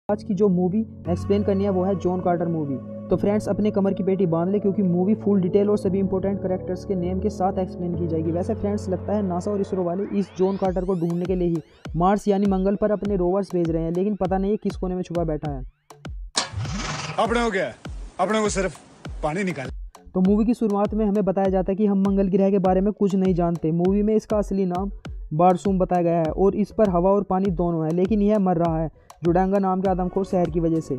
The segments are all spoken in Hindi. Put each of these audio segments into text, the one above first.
आज की जो मूवी एक्सप्लेन करनी है वो है जॉन कार्टर मूवी। तो फ्रेंड्स अपने कमर की पेटी बांध ले क्योंकि मूवी फुल डिटेल और सभी इंपॉर्टेंट कैरेक्टर्स के नेम के साथ एक्सप्लेन की जाएगी। वैसे फ्रेंड्स लगता है नासा और इसरो वाले इस जॉन कार्टर को ढूंढने के लिए ही मार्स यानी मंगल पर अपने रोवर्स भेज रहे हैं, लेकिन पता नहीं किस कोने में छुपा बैठा है। अपने हो गया, अपने को सिर्फ पानी निकाल। तो मूवी की शुरुआत में हमें बताया जाता है कि हम मंगल ग्रह के बारे में कुछ नहीं जानते। मूवी में इसका असली नाम बारसूम बताया गया है और इस पर हवा और पानी दोनों है, लेकिन यह मर रहा है जोडांगा नाम के आदमखोर शहर की वजह से,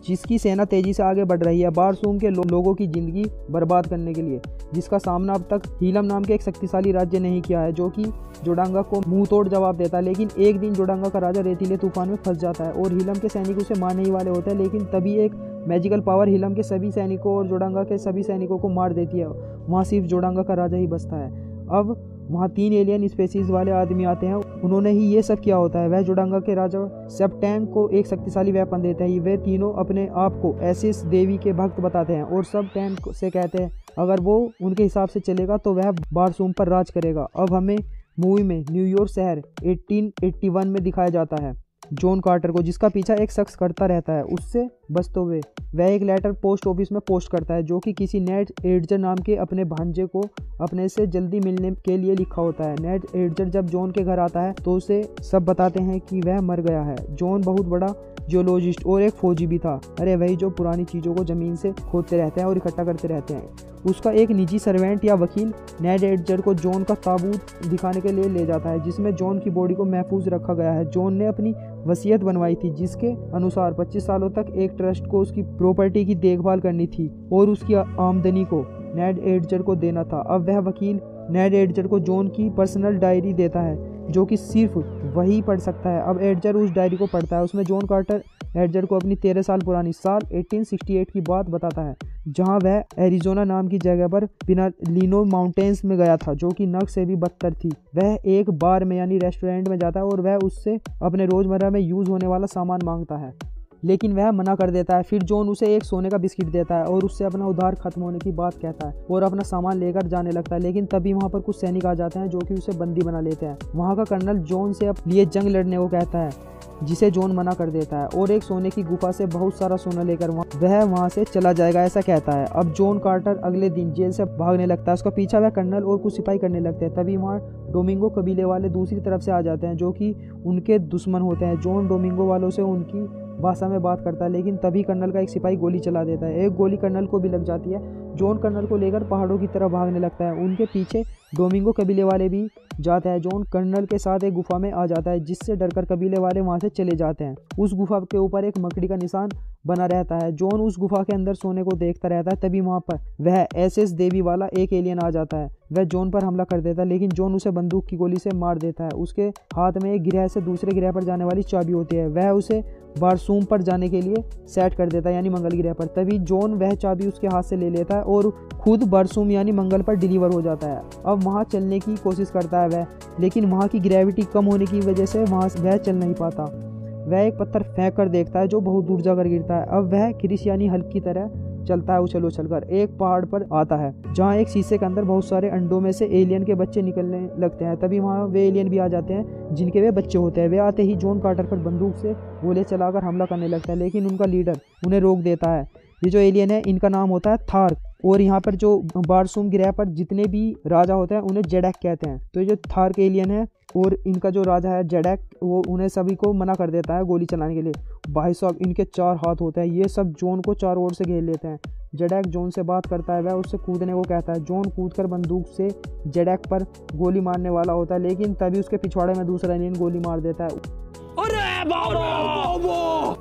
जिसकी सेना तेजी से आगे बढ़ रही है बारसूम के लोगों की जिंदगी बर्बाद करने के लिए, जिसका सामना अब तक हीलम नाम के एक शक्तिशाली राज्य नहीं किया है जो कि जोडांगा को मुंह तोड़ जवाब देता है। लेकिन एक दिन जोडांगा का राजा रेतीले तूफान में फंस जाता है और हीलम के सैनिक उसे मारने ही वाले होते हैं, लेकिन तभी एक मैजिकल पावर हीलम के सभी सैनिकों और जोडांगा के सभी सैनिकों को मार देती है। वहाँ सिर्फ जोडांगा का राजा ही बचता है। अब वहाँ 3 एलियन स्पेसीज वाले आदमी आते हैं, उन्होंने ही ये सब किया होता है। वह जोडांगा के राजा सेप्टैंग को एक शक्तिशाली वेपन देते हैं। वे तीनों अपने आप को एसिस देवी के भक्त बताते हैं और सेप्टैंग से कहते हैं अगर वो उनके हिसाब से चलेगा तो वह बारसूम पर राज करेगा। अब हमें मूवी में न्यूयॉर्क शहर 1881 में दिखाया जाता है जॉन कार्टर को, जिसका पीछा एक शख्स करता रहता है उससे बचते हुए। वह एक लेटर पोस्ट ऑफिस में पोस्ट करता है जो कि किसी नेड एडजर नाम के अपने भांजे को अपने से जल्दी मिलने के लिए लिखा होता है। नेड एडजर जब जॉन के घर आता है तो उसे सब बताते हैं कि वह मर गया है। जॉन बहुत बड़ा जियोलॉजिस्ट और एक फौजी भी था, अरे वही जो पुरानी चीज़ों को ज़मीन से खोदते रहते हैं और इकट्ठा करते रहते हैं। उसका एक निजी सर्वेंट या वकील नेड एडजर को जॉन का ताबूत दिखाने के लिए ले जाता है जिसमें जॉन की बॉडी को महफूज रखा गया है। जॉन ने अपनी वसीयत बनवाई थी जिसके अनुसार 25 सालों तक एक ट्रस्ट को उसकी प्रॉपर्टी की देखभाल करनी थी और उसकी आमदनी को नेड एडजर को देना था। अब वह वकील नेड एडजर को जॉन की पर्सनल डायरी देता है जो कि सिर्फ वही पढ़ सकता है। अब एडजर उस डायरी को पढ़ता है। उसमें जॉन कार्टर एडजर को अपनी 13 साल पुरानी साल 1868 की बात बताता है जहां वह एरिजोना नाम की जगह पर पिनालिनो माउंटेन्स में गया था जो कि नग से भी बदतर थी। वह एक बार में यानी रेस्टोरेंट में जाता है और वह उससे अपने रोजमर्रा में यूज होने वाला सामान मांगता है, लेकिन वह मना कर देता है। फिर जॉन उसे एक सोने का बिस्किट देता है और उससे अपना उधार खत्म होने की बात कहता है और अपना सामान लेकर जाने लगता है, लेकिन तभी वहां पर कुछ सैनिक आ जाते हैं जो कि उसे बंदी बना लेते हैं। वहां का कर्नल जॉन से अपने लिए जंग लड़ने को कहता है जिसे जॉन मना कर देता है और एक सोने की गुफा से बहुत सारा सोना लेकर वह वहां से चला जाएगा ऐसा कहता है। अब जॉन कार्टर अगले दिन जेल से भागने लगता है। उसका पीछा वह कर्नल और कुछ सिपाही करने लगते हैं। तभी वहाँ डोमिंगो कबीले वाले दूसरी तरफ से आ जाते हैं जो कि उनके दुश्मन होते हैं। जॉन डोमिंगो वालों से उनकी भाषा में बात करता है, लेकिन तभी कर्नल का एक सिपाही गोली चला देता है। एक गोली कर्नल को भी लग जाती है। जॉन कर्नल को लेकर पहाड़ों की तरफ भागने लगता है। उनके पीछे डोमिंगो कबीले वाले भी जाते हैं। जॉन कर्नल के साथ एक गुफा में आ जाता है जिससे डरकर कबीले वाले वहां से चले जाते हैं। उस गुफा के ऊपर एक मकड़ी का निशान बना रहता है। जॉन उस गुफा के अंदर सोने को देखता रहता है। तभी वहां पर वह एसएस देवी वाला एक एलियन आ जाता है। वह जॉन पर हमला कर देता है, लेकिन जॉन उसे बंदूक की गोली से मार देता है। उसके हाथ में एक ग्रह से दूसरे ग्रह पर जाने वाली चाबी होती है। वह उसे बारसूम पर जाने के लिए सेट कर देता है यानी मंगल ग्रह पर। तभी जॉन वह चाबी उसके हाथ से ले लेता है और खुद बारसूम यानी मंगल पर डिलीवर हो जाता है। अब वहां चलने की कोशिश करता है वह, लेकिन वहां की ग्रेविटी कम होने की वजह से वहां वह चल नहीं पाता। वह एक पत्थर फेंक कर देखता है जो बहुत दूर जाकर गिरता है। अब वह क्रिस यानी हल्क की तरह चलता है उछल उछल कर एक पहाड़ पर आता है जहाँ एक शीशे के अंदर बहुत सारे अंडों में से एलियन के बच्चे निकलने लगते हैं। तभी वहाँ वे एलियन भी आ जाते हैं जिनके वे बच्चे होते हैं। वे आते ही जॉन कार्टर पर बंदूक से गोले चलाकर हमला करने लगता है, लेकिन उनका लीडर उन्हें रोक देता है। ये जो एलियन है इनका नाम होता है थार्क और यहाँ पर जो बारसूम ग्रह पर जितने भी राजा होते हैं उन्हें जेडैक कहते हैं। तो ये जो थार्क एलियन है और इनका जो राजा है जेडैक, वो उन्हें सभी को मना कर देता है गोली चलाने के लिए। भाई साहब इनके 4 हाथ होते हैं। ये सब जॉन को चारों ओर से घेर लेते हैं। जेडैक जॉन से बात करता है, वह उससे कूदने को कहता है। जॉन कूदकर बंदूक से जेडैक पर गोली मारने वाला होता है, लेकिन तभी उसके पिछवाड़े में दूसरा एलियन गोली मार देता है। अरे बाबा!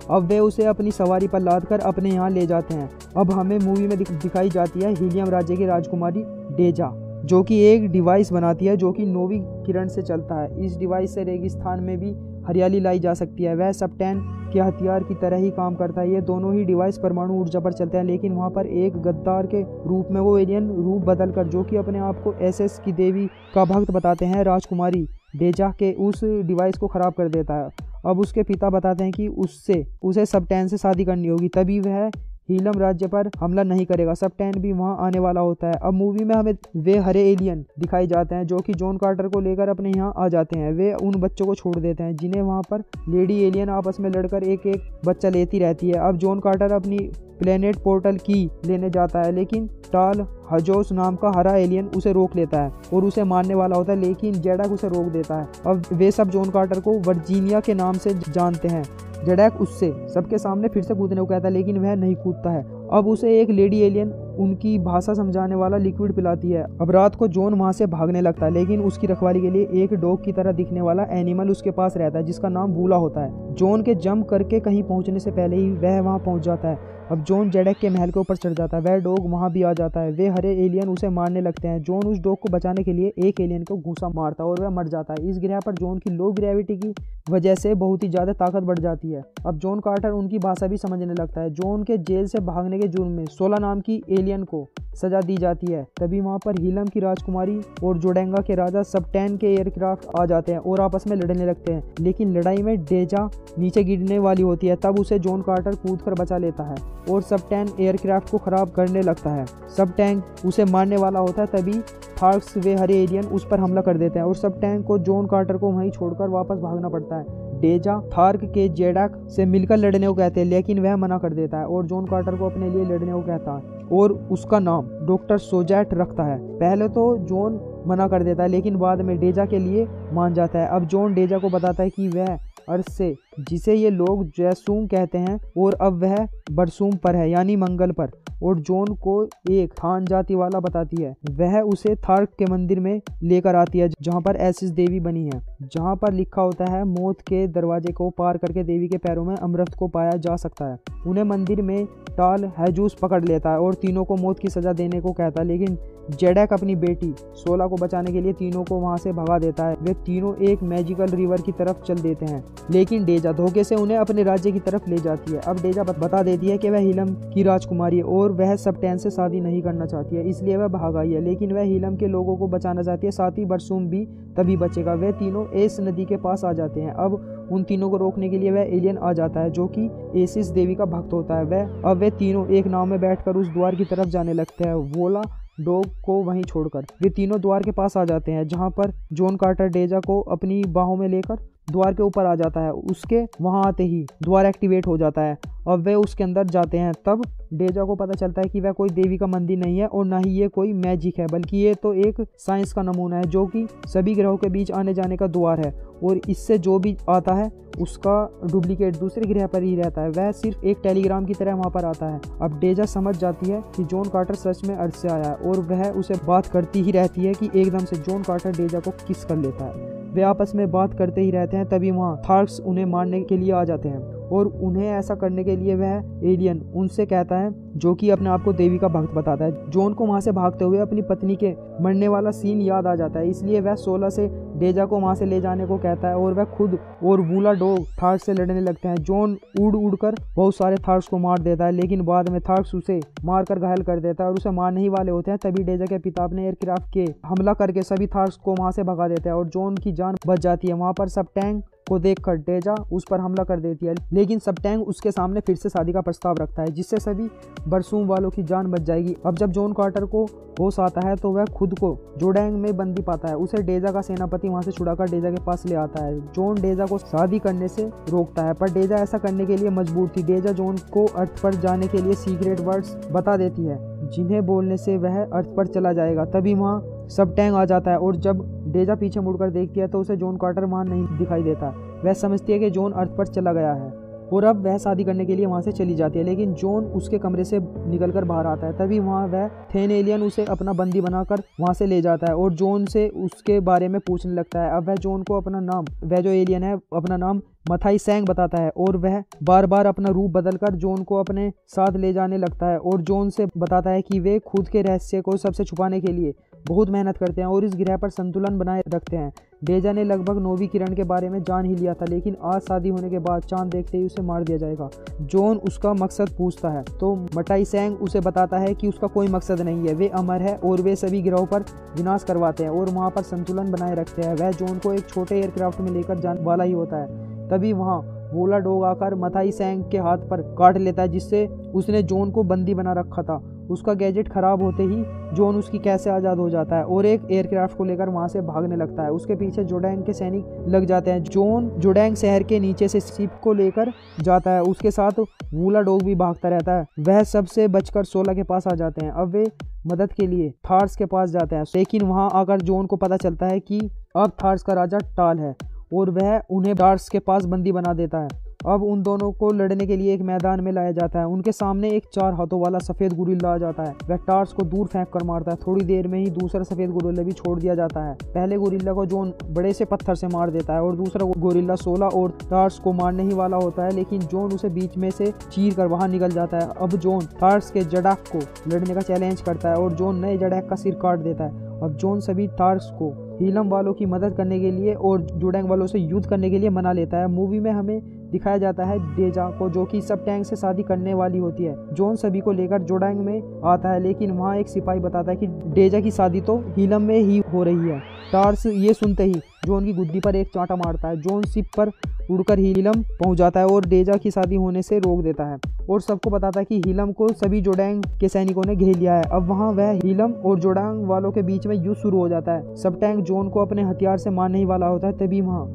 अब वे उसे अपनी सवारी पर लादकर अपने यहाँ ले जाते हैं। अब हमें मूवी में दिखाई जाती है हीलियम राज्य की राजकुमारी डेजा, जो कि एक डिवाइस बनाती है जो कि नौवीं किरण से चलता है। इस डिवाइस से रेगिस्तान में भी हरियाली लाई जा सकती है। वह सप्टैन के हथियार की तरह ही काम करता है। ये दोनों ही डिवाइस परमाणु ऊर्जा पर चलते हैं, लेकिन वहाँ पर एक गद्दार के रूप में वो एलियन रूप बदलकर जो कि अपने आप को एसएस की देवी का भक्त बताते हैं राजकुमारी डेजा के उस डिवाइस को खराब कर देता है। अब उसके पिता बताते हैं कि उसे सप्टैन से शादी करनी होगी। तभी वह हीलम राज्य पर हमला नहीं करेगा। सबटैन भी वहां आने वाला होता है। अब मूवी में हमें वे हरे एलियन दिखाई जाते हैं जो कि जॉन कार्टर को लेकर अपने यहाँ आ जाते हैं। वे उन बच्चों को छोड़ देते हैं जिन्हें वहां पर लेडी एलियन आपस में लड़कर एक एक बच्चा लेती रहती है। अब जॉन कार्टर अपनी प्लेनेट पोर्टल की लेने जाता है, लेकिन टाल हजोस नाम का हरा एलियन उसे रोक लेता है और उसे मारने वाला होता है, लेकिन जेडक उसे रोक देता है। अब वे सब जॉन कार्टर को वर्जीनिया के नाम से जानते हैं। जेडक उससे सबके सामने फिर से कूदने को कहता है, लेकिन वह नहीं कूदता है। अब उसे एक लेडी एलियन उनकी भाषा समझाने वाला लिक्विड पिलाती है। अब रात को जॉन वहां से भागने लगता है, लेकिन उसकी रखवाली के लिए एक डॉग की तरह दिखने वाला एनिमल उसके पास रहता है जिसका नाम बूला होता है। जॉन के जंप करके कहीं पहुंचने से पहले ही वह वहां पहुंच जाता है। अब जॉन जेडक के महल के ऊपर चढ़ जाता है। वह डॉग वहां भी आ जाता है। वे हरे एलियन उसे मारने लगते हैं। जॉन उस डॉग को बचाने के लिए एक एलियन को घूंसा मारता है और वह मर जाता है। इस ग्रह पर जॉन की लो ग्रेविटी की वजह से बहुत ही ज्यादा ताकत बढ़ जाती है। अब जॉन कार्टर उनकी भाषा भी समझने लगता है। जॉन के जेल से भागने के जुर्म में 16 नाम की एलियन को सजा दी जाती है। तभी वहां पर हीलम की राजकुमारी और जोडेंगा के राजा सबटैन के एयरक्राफ्ट आ जाते हैं और आपस में लड़ने लगते हैं, लेकिन लड़ाई में डेजा नीचे गिरने वाली होती है। तब उसे जॉन कार्टर कूदकर बचा लेता है और सबटैन एयरक्राफ्ट को खराब करने लगता है। सबटैन उसे मारने वाला होता है, तभी थार्क्स वे हरे एलियन उस पर हमला कर देते हैं और सबटैन को जॉन कार्टर को वहीं छोड़कर वापस भागना पड़ता है। डेजा थार्क के जेडक से मिलकर लड़ने को कहते हैं, लेकिन वह मना कर देता है और जॉन कार्टर को अपने लिए लड़ने को कहता है और उसका नाम डॉक्टर सोजैट रखता है। पहले तो जॉन मना कर देता है, लेकिन बाद में डेजा के लिए मान जाता है। अब जॉन डेजा को बताता है कि वह अर्थ से, जिसे ये लोग जैसूम कहते हैं, और अब वह बरसूम पर है यानी मंगल पर, और जॉन को एक थान जाति वाला बताती है। वह उसे थार्क के मंदिर में लेकर आती है जहाँ पर एसिस देवी बनी है, जहाँ पर लिखा होता है मौत के दरवाजे को पार करके देवी के पैरों में अमृत को पाया जा सकता है। उन्हें मंदिर में टाल हैजूस पकड़ लेता है और तीनों को मौत की सजा देने को कहता है, लेकिन जेडक अपनी बेटी 16 को बचाने के लिए तीनों को वहां से भगा देता है। वे तीनों एक मैजिकल रिवर की तरफ चल देते हैं, लेकिन डेजा धोखे से उन्हें अपने राज्य की तरफ ले जाती है। अब डेजा बता देती है कि वह हीलम की राजकुमारी है और वह सबटैन से शादी नहीं करना चाहती है, इसलिए वह भाग आई है, लेकिन वह हीलम के लोगों को बचाना चाहती है, साथ ही बरसूम भी तभी बचेगा। वे तीनों एस नदी के पास आ जाते हैं। अब उन तीनों को रोकने के लिए वह एलियन आ जाता है जो कि एसिस देवी का भक्त होता है। अब वे तीनों एक नाव में बैठकर उस द्वार की तरफ जाने लगते हैं, वोला डॉग को वहीं छोड़कर। वे तीनों द्वार के पास आ जाते हैं जहां पर जॉन कार्टर डेजा को अपनी बाहों में लेकर द्वार के ऊपर आ जाता है। उसके वहां आते ही द्वार एक्टिवेट हो जाता है। अब वे उसके अंदर जाते हैं। तब डेजा को पता चलता है कि वह कोई देवी का मंदिर नहीं है और ना ही ये कोई मैजिक है, बल्कि ये तो एक साइंस का नमूना है जो कि सभी ग्रहों के बीच आने जाने का द्वार है, और इससे जो भी आता है उसका डुप्लीकेट दूसरे ग्रह पर ही रहता है। वह सिर्फ एक टेलीग्राम की तरह वहां पर आता है। अब डेजा समझ जाती है कि जॉन कार्टर सच में अर्थ से आया है और वह उसे बात करती ही रहती है कि एकदम से जॉन कार्टर डेजा को किस कर लेता है। वे आपस में बात करते ही रहते हैं। तभी वहाँ थार्क्स उन्हें मारने के लिए आ जाते हैं और उन्हें ऐसा करने के लिए वह एलियन उनसे कहता है, जो कि अपने आप को देवी का भक्त बताता है। जॉन को वहां से भागते हुए अपनी पत्नी के मरने वाला सीन याद आ जाता है, इसलिए वह 16 से डेजा को वहां से ले जाने को कहता है और वह खुद और वूला डॉग थार्क्स से लड़ने लगते हैं। जॉन उड़ कर बहुत सारे थार्क्स को मार देता है, लेकिन बाद में थार्क्स उसे मारकर घायल कर देता है और उसे मारने ही वाले होते हैं। तभी डेजा के पिता अपने एयरक्राफ्ट के हमला करके सभी थार्क्स को वहां से भगा देते हैं और जॉन की जान बच जाती है। वहां पर सबटैन को देखकर डेजा उस पर हमला कर देती है, लेकिन सबटैन उसके सामने फिर से शादी का प्रस्ताव रखता है, जिससे सभी बरसूम वालों की जान बच जाएगी। अब जब जॉन कार्टर को होश आता है तो वह खुद को जोडेंग में बंदी पाता है। उसे डेजा का सेनापति वहां से छुड़ाकर डेजा के पास ले आता है। जॉन डेजा को शादी करने से रोकता है, पर डेजा ऐसा करने के लिए मजबूर थी। डेजा जॉन को अर्थ पर जाने के लिए सीक्रेट वर्ड्स बता देती है, जिन्हें बोलने से वह अर्थ पर चला जाएगा। तभी वहाँ सबटैन आ जाता है और जब डेजा पीछे मुड़कर देखती है तो उसे जॉन कार्टर वहां नहीं दिखाई देता। वह समझती है कि जॉन अर्थ पर चला गया है और अब वह शादी करने के लिए वहां से चली जाती है, लेकिन जॉन उसके कमरे से निकलकर बाहर आता है। तभी वहां वह थेन एलियन उसे अपना बंदी बनाकर वहां से ले जाता है और जॉन से उसके बारे में पूछने लगता है। अब वह जॉन को अपना नाम, वह जो एलियन है अपना नाम मथाई सैंग बताता है और वह बार बार अपना रूप बदलकर जॉन को अपने साथ ले जाने लगता है और जॉन से बताता है कि वे खुद के रहस्य को सबसे छुपाने के लिए बहुत मेहनत करते हैं और इस ग्रह पर संतुलन बनाए रखते हैं। डेजा ने लगभग 9वीं किरण के बारे में जान ही लिया था, लेकिन आज शादी होने के बाद चांद देखते ही उसे मार दिया जाएगा। जॉन उसका मकसद पूछता है तो मटाई सैंग उसे बताता है कि उसका कोई मकसद नहीं है, वे अमर है और वे सभी ग्रहों पर विनाश करवाते हैं और वहाँ पर संतुलन बनाए रखते हैं। वह जॉन को एक छोटे एयरक्राफ्ट में लेकर जाने वाला ही होता है। तभी वहाँ वोला डॉग आकर मथाई सैंग के हाथ पर काट लेता है, जिससे उसने जॉन को बंदी बना रखा था। उसका गैजेट खराब होते ही जॉन उसकी कैद से आज़ाद हो जाता है और एक एयरक्राफ्ट को लेकर वहां से भागने लगता है। उसके पीछे जोडैंग के सैनिक लग जाते हैं। जॉन जोडैंग शहर के नीचे से शिप को लेकर जाता है। उसके साथ वूला डॉग भी भागता रहता है। वह सबसे बचकर सोला के पास आ जाते हैं। अब वे मदद के लिए थार्स के पास जाते हैं, लेकिन वहां आकर जॉन को पता चलता है कि अब थार्स का राजा टाल है और वह उन्हें टार्स के पास बंदी बना देता है। अब उन दोनों को लड़ने के लिए एक मैदान में लाया जाता है। उनके सामने एक 4 हाथों वाला सफेद गोरिल्ला आ जाता है। वह टार्स को दूर फेंक कर मारता है। थोड़ी देर में ही दूसरा सफेद गोरिल्ला भी छोड़ दिया जाता है। पहले गोरिल्ला को जॉन बड़े से पत्थर से मार देता है और दूसरा गोरिल्ला सोला और टार्स को मारने ही वाला होता है, लेकिन जॉन उसे बीच में से चीर कर बाहर निकल जाता है। अब जॉन टार्स के जड़ाक को लड़ने का चैलेंज करता है और जॉन नए जड़ाक का सिर काट देता है। अब जॉन सभी टार्स को हीलम वालों की मदद करने के लिए और जोडैंग वालों से युद्ध करने के लिए मना लेता है। मूवी में हमें दिखाया जाता है डेजा को, जो कि सबटैंग से शादी करने वाली होती है। जॉन सभी को लेकर जोडैंग में आता है, लेकिन वहाँ एक सिपाही बताता है कि डेजा की शादी तो हीलम में ही हो रही है। टार्स ये सुनते ही जॉन की गुद्दी पर एक चांटा मारता है। जॉन शिप पर उड़कर हीलम पहुंच जाता है और डेजा की शादी होने से रोक देता है और सबको बताता है कि हीलम को सभी जोडैंग के सैनिकों ने घेर लिया है। अब वहां वह हीलम और जोडैंग वालों के बीच में युद्ध शुरू हो जाता है। सबटैंग जॉन को अपने हथियार से मारने ही वाला होता है, तभी वहां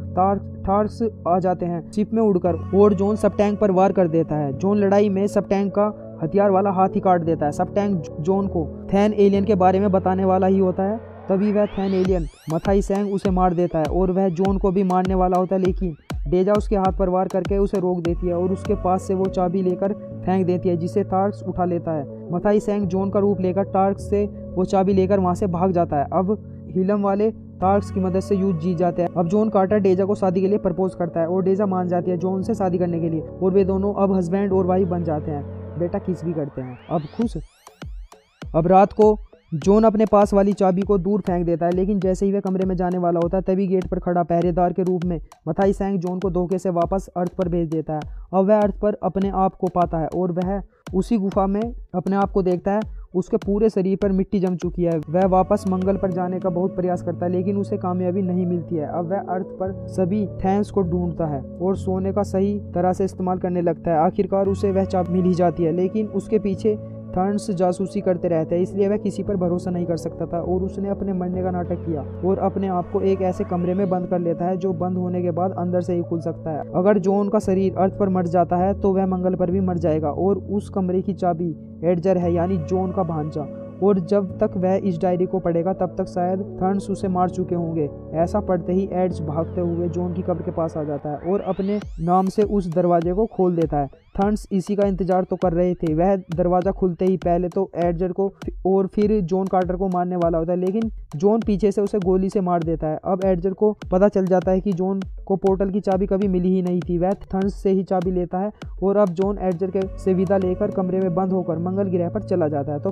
टार्स आ जाते हैं शिप में उड़कर और जॉन सबटैंग पर वार कर देता है। जॉन लड़ाई में सबटैंग का हथियार वाला हाथ ही काट देता है। सबटैंग जॉन को थैन एलियन के बारे में बताने वाला ही होता है, तभी वह थैन एलियन मथाई सैंग उसे मार देता है और वह जॉन को भी मारने वाला होता है, लेकिन डेजा उसके हाथ पर वार करके उसे रोक देती है और उसके पास से वो चाबी लेकर फेंक देती है, जिसे टार्स उठा लेता है। मथाई सैंग जॉन का रूप लेकर टार्स से वो चाबी लेकर वहां से भाग जाता है। अब हीलम वाले टार्स की मदद से युद्ध जीत जाते हैं। अब जॉन कार्टर डेजा को शादी के लिए प्रपोज करता है और डेजा मान जाती है जॉन से शादी करने के लिए और वे दोनों अब हस्बैंड और वाइफ बन जाते हैं। बेटा किस भी करते हैं। अब खुश। अब रात को जॉन अपने पास वाली चाबी को दूर फेंक देता है, लेकिन जैसे ही वह कमरे में जाने वाला होता है तभी गेट पर खड़ा पहरेदार के रूप में मथाई सैंग जॉन को धोखे से वापस अर्थ पर भेज देता है। अब वह अर्थ पर अपने आप को पाता है और वह उसी गुफा में अपने आप को देखता है। उसके पूरे शरीर पर मिट्टी जम चुकी है। वह वापस मंगल पर जाने का बहुत प्रयास करता है, लेकिन उसे कामयाबी नहीं मिलती है। अब वह अर्थ पर सभी थैंक्स को ढूंढता है और सोने का सही तरह से इस्तेमाल करने लगता है। आखिरकार उसे वह चाबी मिल ही जाती है, लेकिन उसके पीछे थर्न्स जासूसी करते रहते हैं, इसलिए वह किसी पर भरोसा नहीं कर सकता था और उसने अपने मरने का नाटक किया और अपने आप को एक ऐसे कमरे में बंद कर लेता है जो बंद होने के बाद अंदर से ही खुल सकता है। अगर जॉन का शरीर अर्थ पर मर जाता है तो वह मंगल पर भी मर जाएगा और उस कमरे की चाबी एडजर है, यानी जॉन का भांजा, और जब तक वह इस डायरी को पढ़ेगा तब तक शायद थर्न्स उसे मार चुके होंगे। ऐसा पढ़ते ही एड्स भागते हुए जॉन की कब्र के पास आ जाता है और अपने नाम से उस दरवाजे को खोल देता है। थर्न्स इसी का इंतजार तो कर रहे थे। वह दरवाजा खुलते ही पहले तो एडजर को और फिर जॉन कार्टर को मारने वाला होता है, लेकिन जॉन पीछे से उसे गोली से मार देता है। अब एडजर को पता चल जाता है कि जॉन को पोर्टल की चाबी कभी मिली ही नहीं थी। वह थर्न्स से ही चाबी लेता है और अब जॉन एडजर के से विदा लेकर कमरे में बंद होकर मंगल ग्रह पर चला जाता है। तो